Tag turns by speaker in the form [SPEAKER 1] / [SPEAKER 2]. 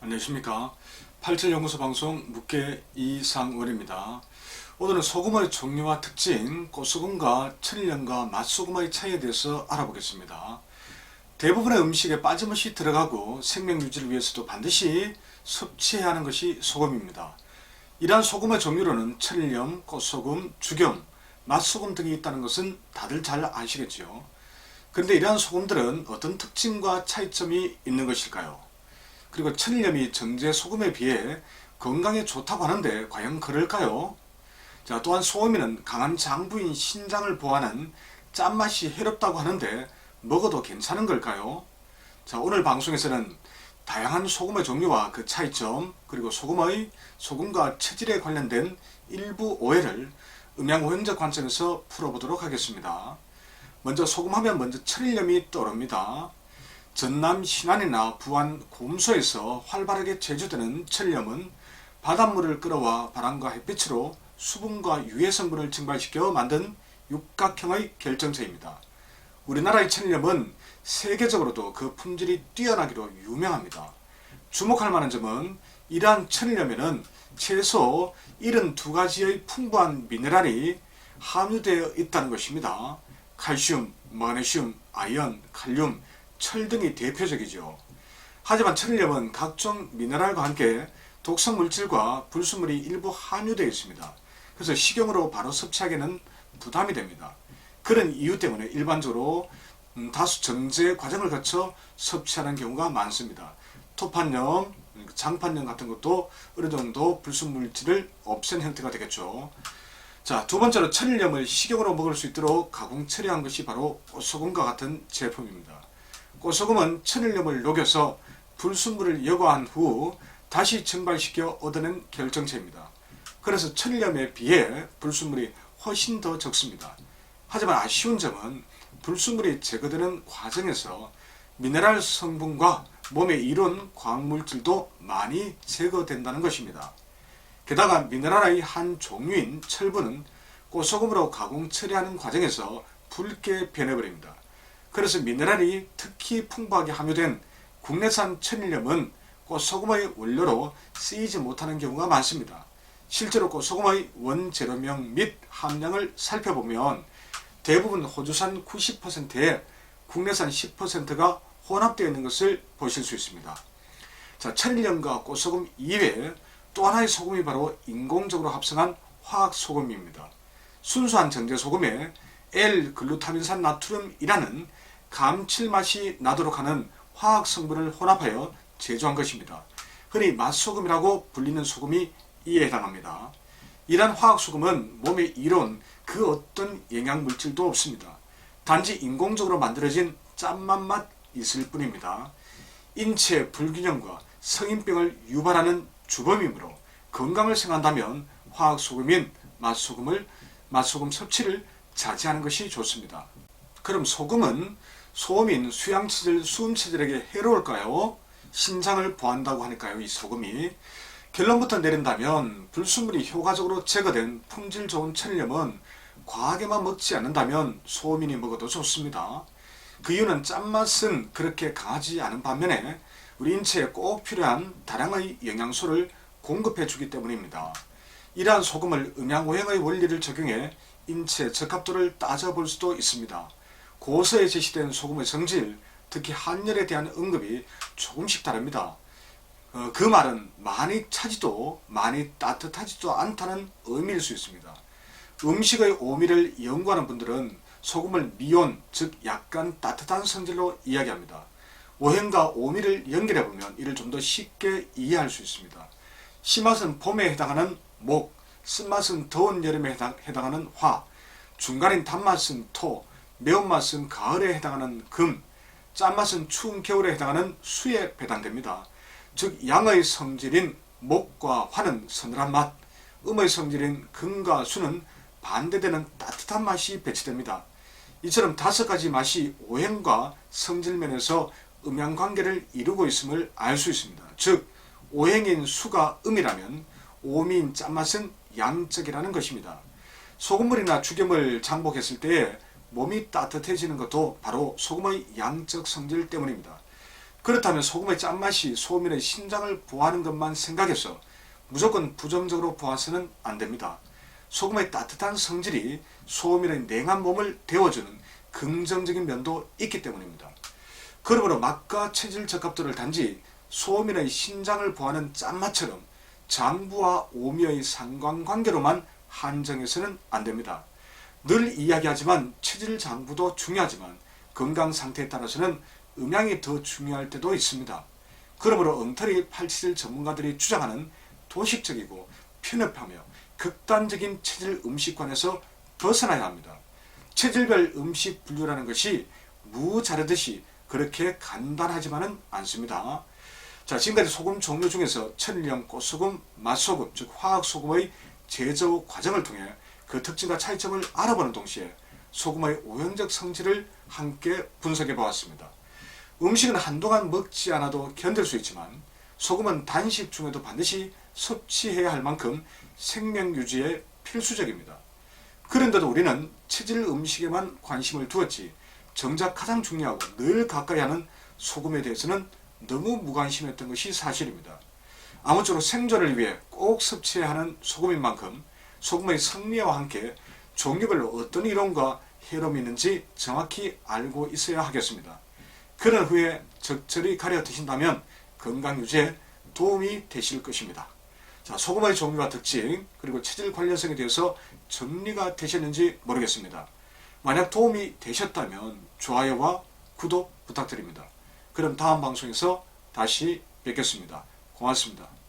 [SPEAKER 1] 안녕하십니까. 87연구소 방송 묵계 이상원입니다. 오늘은 소금의 종류와 특징, 꽃소금과 천일염과 맛소금의 차이에 대해서 알아보겠습니다. 대부분의 음식에 빠짐없이 들어가고 생명 유지를 위해서도 반드시 섭취해야 하는 것이 소금입니다. 이러한 소금의 종류로는 천일염, 꽃소금, 죽염, 맛소금 등이 있다는 것은 다들 잘 아시겠죠. 그런데 이러한 소금들은 어떤 특징과 차이점이 있는 것일까요? 그리고 천일염이 정제 소금에 비해 건강에 좋다고 하는데 과연 그럴까요? 자, 또한 소금에는 강한 장부인 신장을 보호하는 짠맛이 해롭다고 하는데 먹어도 괜찮은 걸까요? 자, 오늘 방송에서는 다양한 소금의 종류와 그 차이점, 그리고 소금과 체질에 관련된 일부 오해를 음양오행적 관점에서 풀어보도록 하겠습니다. 먼저 소금하면 먼저 천일염이 떠오릅니다. 전남 신안이나 부안 곰소에서 활발하게 제조되는 천일염은 바닷물을 끌어와 바람과 햇빛으로 수분과 유해 성분을 증발시켜 만든 육각형의 결정체입니다. 우리나라의 천일염은 세계적으로도 그 품질이 뛰어나기로 유명합니다. 주목할 만한 점은 이러한 천일염에는 최소 72가지의 풍부한 미네랄이 함유되어 있다는 것입니다. 칼슘, 마그네슘, 아연, 칼륨, 철 등이 대표적이죠. 하지만 천일염은 각종 미네랄과 함께 독성 물질과 불순물이 일부 함유되어 있습니다. 그래서 식용으로 바로 섭취하기에는 부담이 됩니다. 그런 이유 때문에 일반적으로 다수 정제 과정을 거쳐 섭취하는 경우가 많습니다. 토판염, 장판염 같은 것도 어느 정도 불순물질을 없앤 형태가 되겠죠. 자, 두 번째로 천일염을 식용으로 먹을 수 있도록 가공 처리한 것이 바로 꽃소금과 같은 제품입니다. 꽃소금은 천일염을 녹여서 불순물을 여과한 후 다시 증발시켜 얻어낸 결정체입니다. 그래서 천일염에 비해 불순물이 훨씬 더 적습니다. 하지만 아쉬운 점은 불순물이 제거되는 과정에서 미네랄 성분과 몸에 이로운 과학물질도 많이 제거된다는 것입니다. 게다가 미네랄의 한 종류인 철분은 꽃소금으로 가공 처리하는 과정에서 붉게 변해버립니다. 그래서 미네랄이 특히 풍부하게 함유된 국내산 천일염은 꽃소금의 원료로 쓰이지 못하는 경우가 많습니다. 실제로 꽃소금의 원재료명 및 함량을 살펴보면 대부분 호주산 90%에 국내산 10%가 혼합되어 있는 것을 보실 수 있습니다. 자, 천일염과 꽃소금 이외에 또 하나의 소금이 바로 인공적으로 합성한 화학소금입니다. 순수한 정제소금에 L글루타민산 나트륨이라는 감칠맛이 나도록 하는 화학성분을 혼합하여 제조한 것입니다. 흔히 맛소금이라고 불리는 소금이 이에 해당합니다. 이러한 화학소금은 몸에 이로운 그 어떤 영양물질도 없습니다. 단지 인공적으로 만들어진 짠맛만 있을 뿐입니다. 인체 불균형과 성인병을 유발하는 주범이므로 건강을 생각한다면 화학소금인 맛소금 섭취를 자제하는 것이 좋습니다. 그럼 소금은 소음인 수양체질, 수음체질에게 해로울까요? 신장을 보호한다고 하니까요, 이 소금이. 결론부터 내린다면 불순물이 효과적으로 제거된 품질 좋은 천일염은 과하게만 먹지 않는다면 소음인이 먹어도 좋습니다. 그 이유는 짠맛은 그렇게 강하지 않은 반면에 우리 인체에 꼭 필요한 다량의 영양소를 공급해 주기 때문입니다. 이러한 소금을 음양오행의 원리를 적용해 인체 적합도를 따져볼 수도 있습니다. 고서에 제시된 소금의 성질, 특히 한열에 대한 언급이 조금씩 다릅니다. 그 말은 많이 차지도 많이 따뜻하지도 않다는 의미일 수 있습니다. 음식의 오미를 연구하는 분들은 소금을 미온, 즉 약간 따뜻한 성질로 이야기합니다. 오행과 오미를 연결해보면 이를 좀 더 쉽게 이해할 수 있습니다. 씨맛은 봄에 해당하는 목, 쓴맛은 더운 여름에 해당하는 화, 중간인 단맛은 토, 매운맛은 가을에 해당하는 금, 짠맛은 추운 겨울에 해당하는 수에 해당됩니다. 즉 양의 성질인 목과 화는 서늘한 맛, 음의 성질인 금과 수는 반대되는 따뜻한 맛이 배치됩니다. 이처럼 5가지 맛이 오행과 성질면에서 음양관계를 이루고 있음을 알 수 있습니다. 즉 오행인 수가 음이라면 오미인 짠맛은 양적이라는 것입니다. 소금물이나 죽염을 장복했을 때 몸이 따뜻해지는 것도 바로 소금의 양적 성질 때문입니다. 그렇다면 소금의 짠맛이 소민의 신장을 보호하는 것만 생각해서 무조건 부정적으로 보아서는 안됩니다. 소금의 따뜻한 성질이 소민의 냉한 몸을 데워주는 긍정적인 면도 있기 때문입니다. 그러므로 맛과 체질 적합도를 단지 소민의 신장을 보호하는 짠맛처럼 장부와 오미의 상관관계로만 한정해서는 안됩니다. 늘 이야기하지만 체질 장부도 중요하지만 건강 상태에 따라서는 음양이 더 중요할 때도 있습니다. 그러므로 엉터리 팔체질 전문가들이 주장하는 도식적이고 편협하며 극단적인 체질 음식관에서 벗어나야 합니다. 체질별 음식 분류라는 것이 무 자르듯이 그렇게 간단하지만은 않습니다. 자, 지금까지 소금 종류 중에서 천일염, 꽃소금, 맛소금, 즉 화학소금의 제조 과정을 통해 그 특징과 차이점을 알아보는 동시에 소금의 오형적 성질을 함께 분석해 보았습니다. 음식은 한동안 먹지 않아도 견딜 수 있지만 소금은 단식 중에도 반드시 섭취해야 할 만큼 생명 유지에 필수적입니다. 그런데도 우리는 체질 음식에만 관심을 두었지 정작 가장 중요하고 늘 가까이 하는 소금에 대해서는 너무 무관심했던 것이 사실입니다. 아무쪼록 생존을 위해 꼭 섭취해야 하는 소금인 만큼 소금의 성미와 함께 종류별로 어떤 이론과 해로움이 있는지 정확히 알고 있어야 하겠습니다. 그런 후에 적절히 가려 드신다면 건강 유지에 도움이 되실 것입니다. 자, 소금의 종류와 특징 그리고 체질 관련성에 대해서 정리가 되셨는지 모르겠습니다. 만약 도움이 되셨다면 좋아요와 구독 부탁드립니다. 그럼 다음 방송에서 다시 뵙겠습니다. 고맙습니다.